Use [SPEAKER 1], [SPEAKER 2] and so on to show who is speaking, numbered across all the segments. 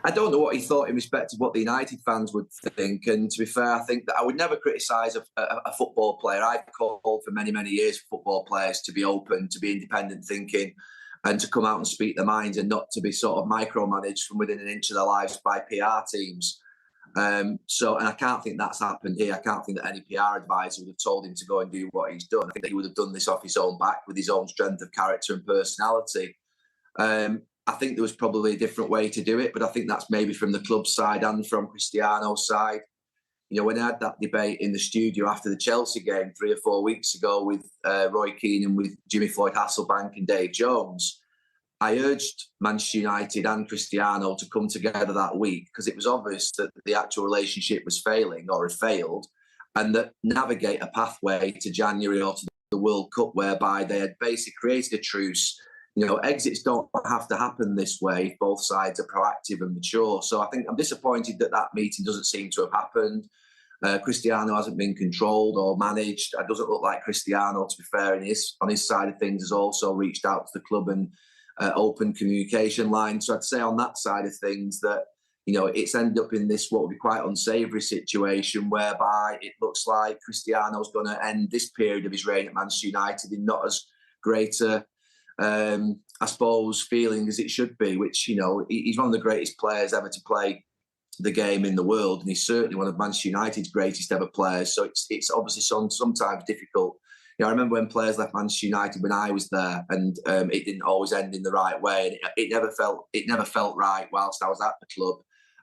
[SPEAKER 1] I don't know what he thought in respect of what the United fans would think. And to be fair, I think that I would never criticise a football player. I've called for many, many years for football players to be open, to be independent thinking, and to come out and speak their minds and not to be sort of micromanaged from within an inch of their lives by PR teams. And I can't think that's happened here. I can't think that any PR advisor would have told him to go and do what he's done. I think that he would have done this off his own back with his own strength of character and personality. I think there was probably a different way to do it, but I think that's maybe from the club side and from Cristiano's side. You know, when I had that debate in the studio after the Chelsea game 3 or 4 weeks ago with Roy Keane and with Jimmy Floyd Hasselbank and Dave Jones, I urged Manchester United and Cristiano to come together that week because it was obvious that the actual relationship was failing or had failed, and that navigate a pathway to January or to the World Cup whereby they had basically created a truce. You know, exits don't have to happen this way if both sides are proactive and mature. So I think I'm disappointed that that meeting doesn't seem to have happened. Cristiano hasn't been controlled or managed. It doesn't look like Cristiano, to be fair, on his side of things, has also reached out to the club and open communication line. So I'd say on that side of things that, you know, it's ended up in this what would be quite unsavoury situation whereby it looks like Cristiano's going to end this period of his reign at Manchester United in not as great a I suppose, feeling as it should be, which, you know, he's one of the greatest players ever to play the game in the world, and he's certainly one of Manchester United's greatest ever players. So it's obviously sometimes difficult. You know, I remember when players left Manchester United when I was there, and it didn't always end in the right way. And it never felt right whilst I was at the club,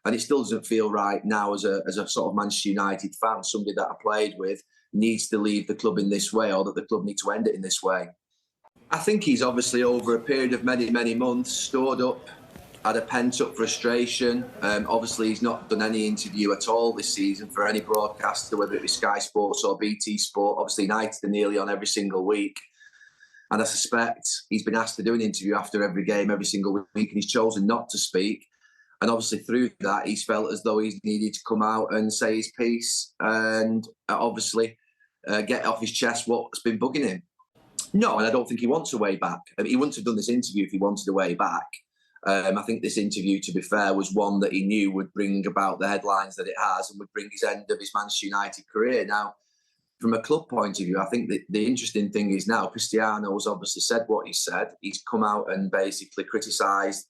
[SPEAKER 1] and it still doesn't feel right now as a sort of Manchester United fan. Somebody that I played with needs to leave the club in this way, or that the club need to end it in this way. I think he's obviously over a period of many, many months stored up, had a pent-up frustration. Obviously, he's not done any interview at all this season for any broadcaster, whether it be Sky Sports or BT Sport. Obviously, United are nearly on every single week. And I suspect he's been asked to do an interview after every game, every single week, and he's chosen not to speak. And obviously, through that, he's felt as though he's needed to come out and say his piece and obviously get off his chest what's been bugging him. No, and I don't think he wants a way back. I mean, he wouldn't have done this interview if he wanted a way back. I think this interview, to be fair, was one that he knew would bring about the headlines that it has and would bring his end of his Manchester United career. Now, from a club point of view, I think that the interesting thing is now Cristiano has obviously said what he said. He's come out and basically criticised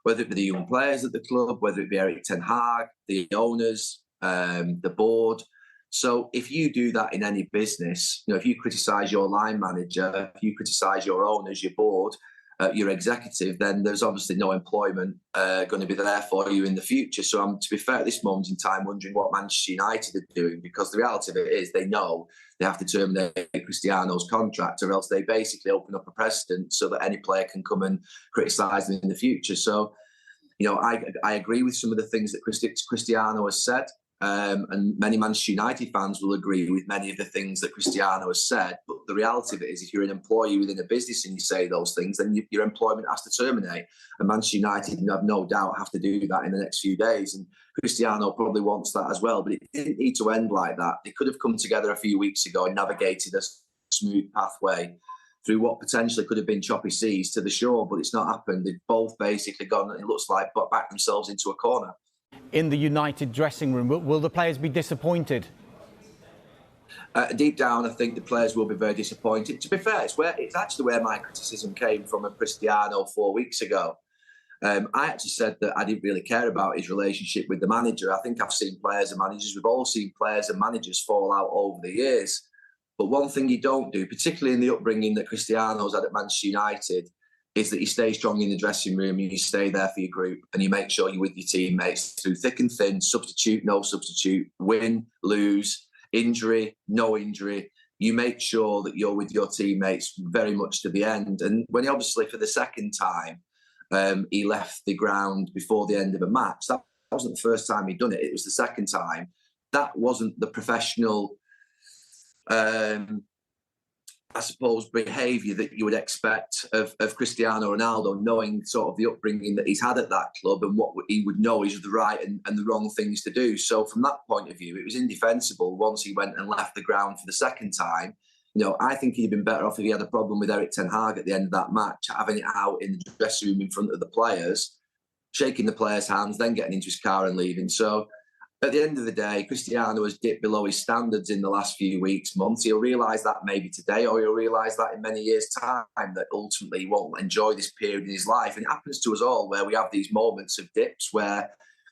[SPEAKER 1] whether it be the young players at the club, whether it be Erik ten Hag, the owners, the board. So if you do that in any business, you know, if you criticise your line manager, if you criticise your owners, your board, your executive, then there's obviously no employment going to be there for you in the future. So I'm, to be fair, at this moment in time, wondering what Manchester United are doing, because the reality of it is they know they have to terminate Cristiano's contract, or else they basically open up a precedent so that any player can come and criticise them in the future. So, you know, I agree with some of the things that Cristiano has said. And many Manchester United fans will agree with many of the things that Cristiano has said. But the reality of it is, if you're an employee within a business and you say those things, then your employment has to terminate. And Manchester United, have no doubt, have to do that in the next few days. And Cristiano probably wants that as well. But it didn't need to end like that. They could have come together a few weeks ago and navigated a smooth pathway through what potentially could have been choppy seas to the shore. But it's not happened. They've both basically gone, it looks like, backed themselves into a corner.
[SPEAKER 2] In the United dressing room, will the players be disappointed?
[SPEAKER 1] Deep down, I think the players will be very disappointed. To be fair, it's actually where my criticism came from of Cristiano 4 weeks ago. I actually said that I didn't really care about his relationship with the manager. I think I've seen players and managers, we've all seen players and managers fall out over the years. But one thing you don't do, particularly in the upbringing that Cristiano's had at Manchester United, is that you stay strong in the dressing room and you stay there for your group and you make sure you're with your teammates through thick and thin, substitute, no substitute, win, lose, injury, no injury. You make sure that you're with your teammates very much to the end. And when he obviously, for the second time, he left the ground before the end of a match, that wasn't the first time he'd done it, it was the second time. That wasn't the professional I suppose, behaviour that you would expect of Cristiano Ronaldo, knowing sort of the upbringing that he's had at that club and what he would know is the right and the wrong things to do. So from that point of view, it was indefensible once he went and left the ground for the second time. You know, I think he'd been better off if he had a problem with Erik ten Hag at the end of that match, having it out in the dressing room in front of the players, shaking the players' hands, then getting into his car and leaving. So at the end of the day, Cristiano has dipped below his standards in the last few weeks, months. He'll realise that maybe today, or he'll realise that in many years' time, that ultimately he won't enjoy this period in his life. And it happens to us all, where we have these moments of dips where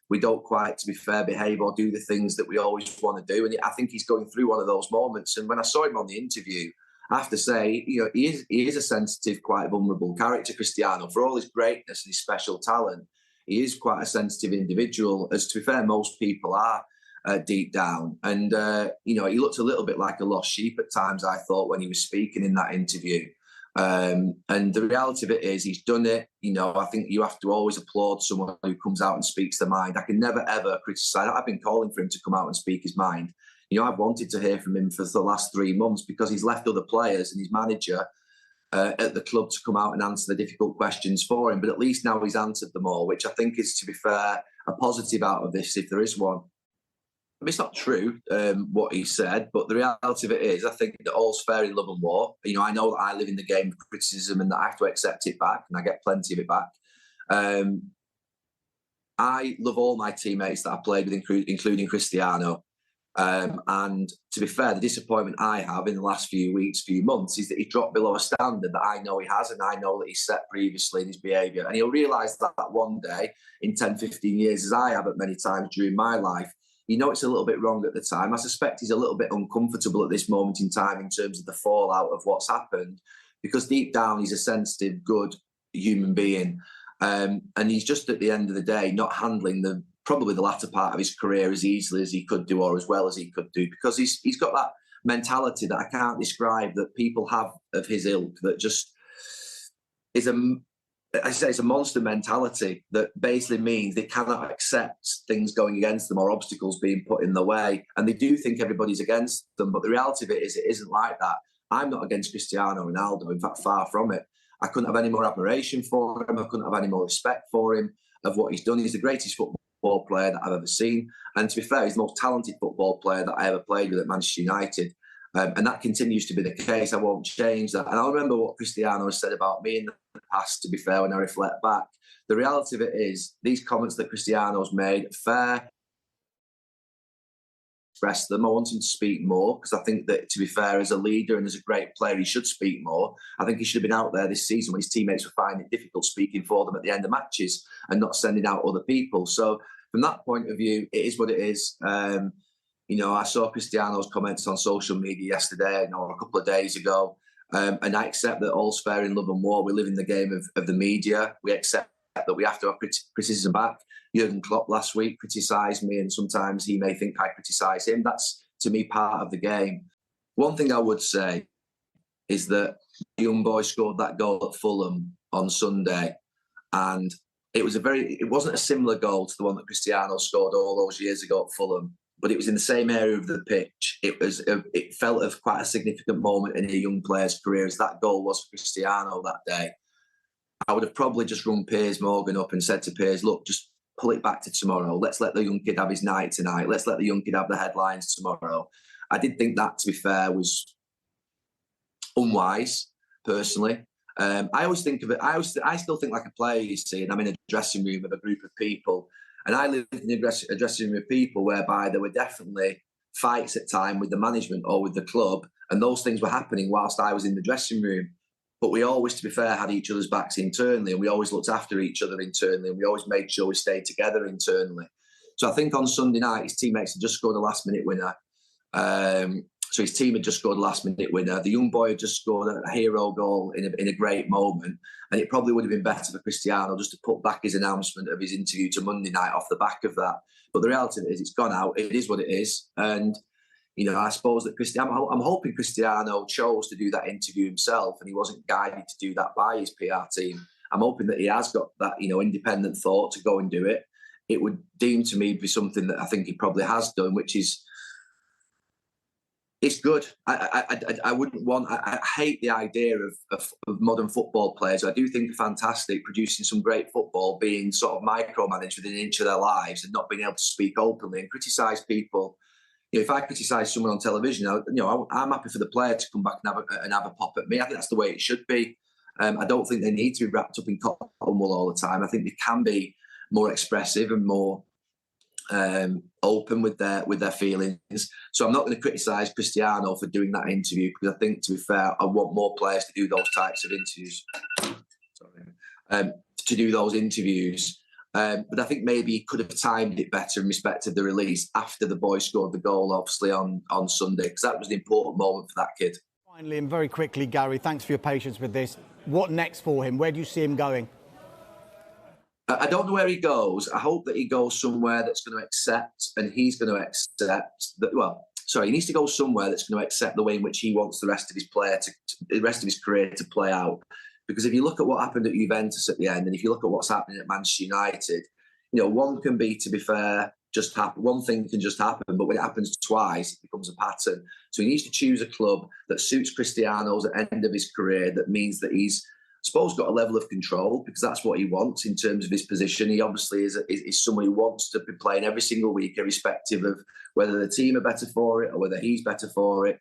[SPEAKER 1] we don't quite, to be fair, behave or do the things that we always want to do. And I think he's going through one of those moments. And when I saw him on the interview, I have to say, he is a sensitive, quite vulnerable character, Cristiano, for all his greatness and his special talent. He is quite a sensitive individual, as to be fair, most people are deep down. And, he looked a little bit like a lost sheep at times, I thought, when he was speaking in that interview. And the reality of it is he's done it. I think you have to always applaud someone who comes out and speaks their mind. I can never, ever criticise. I've been calling for him to come out and speak his mind. I've wanted to hear from him for the last 3 months, because he's left other players and his manager at the club to come out and answer the difficult questions for him. But at least now he's answered them all, which I think is, to be fair, a positive out of this, if there is one. I mean, it's not true what he said, but the reality of it is, I think that all's fair in love and war. I know that I live in the game of criticism and that I have to accept it back, and I get plenty of it back. I love all my teammates that I played with, including Cristiano. And to be fair, the disappointment I have in the last few weeks, few months, is that he dropped below a standard that I know he has, and I know that he's set previously in his behaviour. And he'll realise that one day, in 10, 15 years, as I have at many times during my life, it's a little bit wrong at the time. I suspect he's a little bit uncomfortable at this moment in time in terms of the fallout of what's happened, because deep down he's a sensitive, good human being. And he's just, at the end of the day, not handling probably the latter part of his career as easily as he could do, or as well as he could do, because he's got that mentality that I can't describe, that people have of his ilk, that just is it's a monster mentality that basically means they cannot accept things going against them or obstacles being put in the way. And they do think everybody's against them. But the reality of it is, it isn't like that. I'm not against Cristiano Ronaldo. In fact, far from it. I couldn't have any more admiration for him. I couldn't have any more respect for him, of what he's done. He's the greatest football player that I've ever seen. And to be fair, he's the most talented football player that I ever played with at Manchester United. And that continues to be the case. I won't change that. And I remember what Cristiano has said about me in the past, to be fair, when I reflect back. The reality of it is, these comments that Cristiano's made, fair, express them. I want him to speak more, because I think that, to be fair, as a leader and as a great player, he should speak more. I think he should have been out there this season when his teammates were finding it difficult speaking for them at the end of matches and not sending out other people. So from that point of view, it is what it is. I saw Cristiano's comments on social media yesterday, or a couple of days ago, and I accept that all's fair in love and war. We live in the game of the media. We accept that we have to have criticism back. Jurgen Klopp last week criticised me, and sometimes he may think I criticise him. That's, to me, part of the game. One thing I would say is that the young boy scored that goal at Fulham on Sunday, and it wasn't a similar goal to the one that Cristiano scored all those years ago at Fulham, but it was in the same area of the pitch. It felt of quite a significant moment in a young player's career, as that goal was for Cristiano that day. I would have probably just rung Piers Morgan up and said to Piers, look, just pull it back to tomorrow. Let's let the young kid have his night tonight. Let's let the young kid have the headlines tomorrow. I did think that, to be fair, was unwise, personally. I always think of it, I still think like a player, you see, and I'm in a dressing room with a group of people. And I lived in a dressing room with people whereby there were definitely fights at time with the management or with the club. And those things were happening whilst I was in the dressing room. But we always, to be fair, had each other's backs internally, and we always looked after each other internally, and we always made sure we stayed together internally. So I think on Sunday night, his teammates had just scored a last-minute winner. So his team had just scored a last-minute winner. The young boy had just scored a hero goal in a great moment, and it probably would have been better for Cristiano just to put back his announcement of his interview to Monday night off the back of that. But the reality of it is, it's gone out. It is what it is, and I suppose that I'm hoping Cristiano chose to do that interview himself, and he wasn't guided to do that by his PR team. I'm hoping that he has got that, independent thought to go and do it. It would deem to me be something that I think he probably has done, which is, it's good. I wouldn't want. I hate the idea of modern football players. I do think are fantastic, producing some great football, being sort of micromanaged within an inch of their lives and not being able to speak openly and criticise people. If I criticise someone on television, I'm happy for the player to come back and have a pop at me. I think that's the way it should be. I don't think they need to be wrapped up in cotton wool all the time. I think they can be more expressive and more open with their feelings. So I'm not going to criticise Cristiano for doing that interview, because I think, to be fair, I want more players to do those types of interviews. To do those interviews. But I think maybe he could have timed it better in respect of the release after the boy scored the goal, obviously, on Sunday, because that was an important moment for that kid.
[SPEAKER 2] Finally, and very quickly, Gary, thanks for your patience with this. What next for him? Where do you see him going?
[SPEAKER 1] I don't know where he goes. I hope that he goes somewhere that's going to accept, and he's going to accept that. Well, sorry, he needs to go somewhere that's going to accept the way in which he wants the rest of his career to play out. Because if you look at what happened at Juventus at the end, and if you look at what's happening at Manchester United, one can be, to be fair, just happen. One thing can just happen, but when it happens twice, it becomes a pattern. So he needs to choose a club that suits Cristiano's end of his career. That means that he's, I suppose, got a level of control, because that's what he wants in terms of his position. He obviously is someone who wants to be playing every single week, irrespective of whether the team are better for it or whether he's better for it.